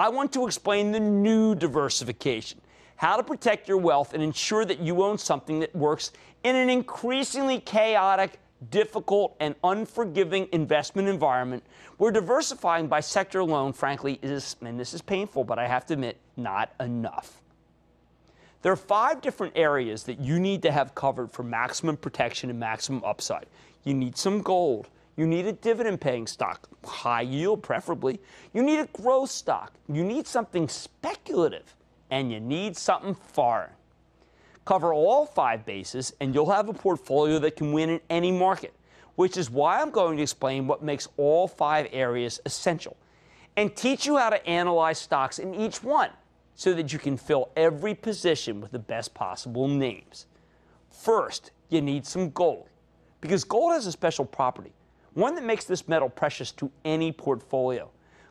I want to explain the new diversification, how to protect your wealth and ensure that you own something that works in an increasingly chaotic, difficult, and unforgiving investment environment where diversifying by sector alone, frankly, is, and this is painful, but I have to admit, not enough. There are 5 different areas that you need to have covered for maximum protection and maximum upside. You need some gold. You need a dividend-paying stock, high yield preferably. You need a growth stock. You need something speculative. And you need something foreign. Cover all 5 bases, and you'll have a portfolio that can win in any market, which is why I'm going to explain what makes all 5 areas essential and teach you how to analyze stocks in each one so that you can fill every position with the best possible names. First, you need some gold, because gold has a special property, one that makes this metal precious to any portfolio.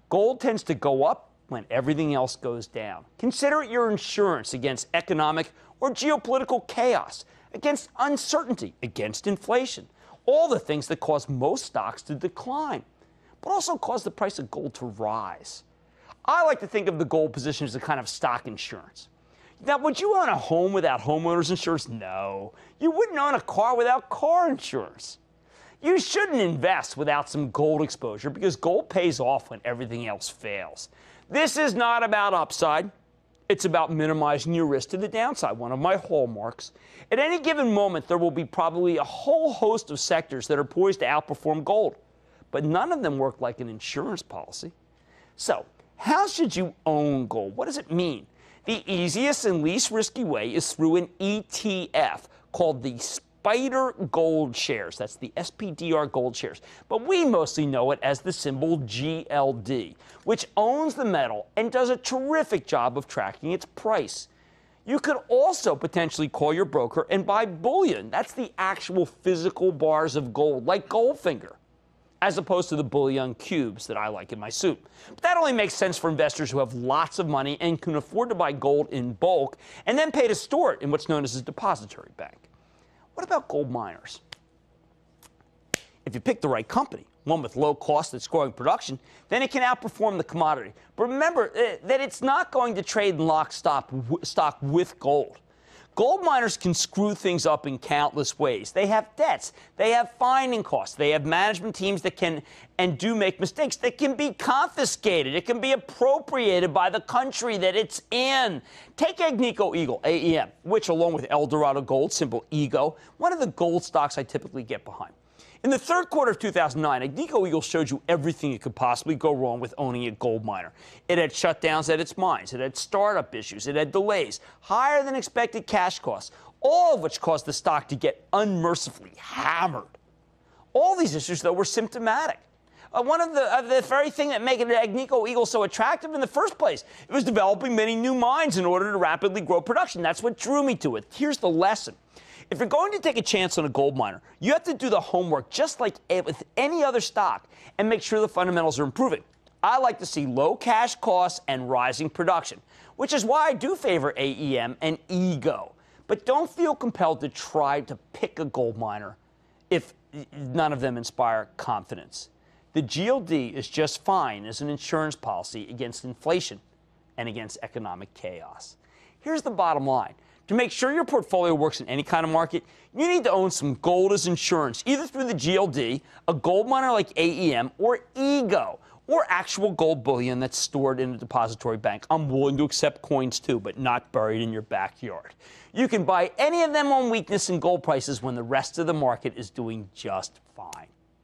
Gold tends to go up when everything else goes down. Consider it your insurance against economic or geopolitical chaos, against uncertainty, against inflation, all the things that cause most stocks to decline, but also cause the price of gold to rise. I like to think of the gold position as a kind of stock insurance. Now, would you own a home without homeowner's insurance? No. You wouldn't own a car without car insurance. You shouldn't invest without some gold exposure because gold pays off when everything else fails. This is not about upside. It's about minimizing your risk to the downside, one of my hallmarks. At any given moment, there will be probably a whole host of sectors that are poised to outperform gold, but none of them work like an insurance policy. So, how should you own gold? What does it mean? The easiest and least risky way is through an ETF called the Spider Gold Shares. That's the SPDR Gold Shares. But we mostly know it as the symbol GLD, which owns the metal and does a terrific job of tracking its price. You could also potentially call your broker and buy bullion. That's the actual physical bars of gold, like Goldfinger, as opposed to the bullion cubes that I like in my soup. But that only makes sense for investors who have lots of money and can afford to buy gold in bulk and then pay to store it in what's known as a depository bank. What about gold miners? If you pick the right company, one with low cost that's growing production, then it can outperform the commodity. But remember that it's not going to trade in stock with gold. Gold miners can screw things up in countless ways. They have debts. They have finding costs. They have management teams that can and do make mistakes that can be confiscated. It can be appropriated by the country that it's in. Take Agnico Eagle, AEM, which along with Eldorado Gold, symbol EGO, one of the gold stocks I typically get behind. In the third quarter of 2009, Agnico Eagle showed you everything that could possibly go wrong with owning a gold miner. It had shutdowns at its mines. It had startup issues. It had delays, higher than expected cash costs, all of which caused the stock to get unmercifully hammered. All these issues, though, were symptomatic. One of the very thing that made Agnico Eagle so attractive in the first place, it was developing many new mines in order to rapidly grow production. That's what drew me to it. Here's the lesson. If you're going to take a chance on a gold miner, you have to do the homework just like with any other stock and make sure the fundamentals are improving. I like to see low cash costs and rising production, which is why I do favor AEM and EGO. But don't feel compelled to try to pick a gold miner if none of them inspire confidence. The GLD is just fine as an insurance policy against inflation and against economic chaos. Here's the bottom line. To make sure your portfolio works in any kind of market, you need to own some gold as insurance, either through the GLD, a gold miner like AEM, or EGO, or actual gold bullion that's stored in a depository bank. I'm willing to accept coins too, but not buried in your backyard. You can buy any of them on weakness in gold prices when the rest of the market is doing just fine.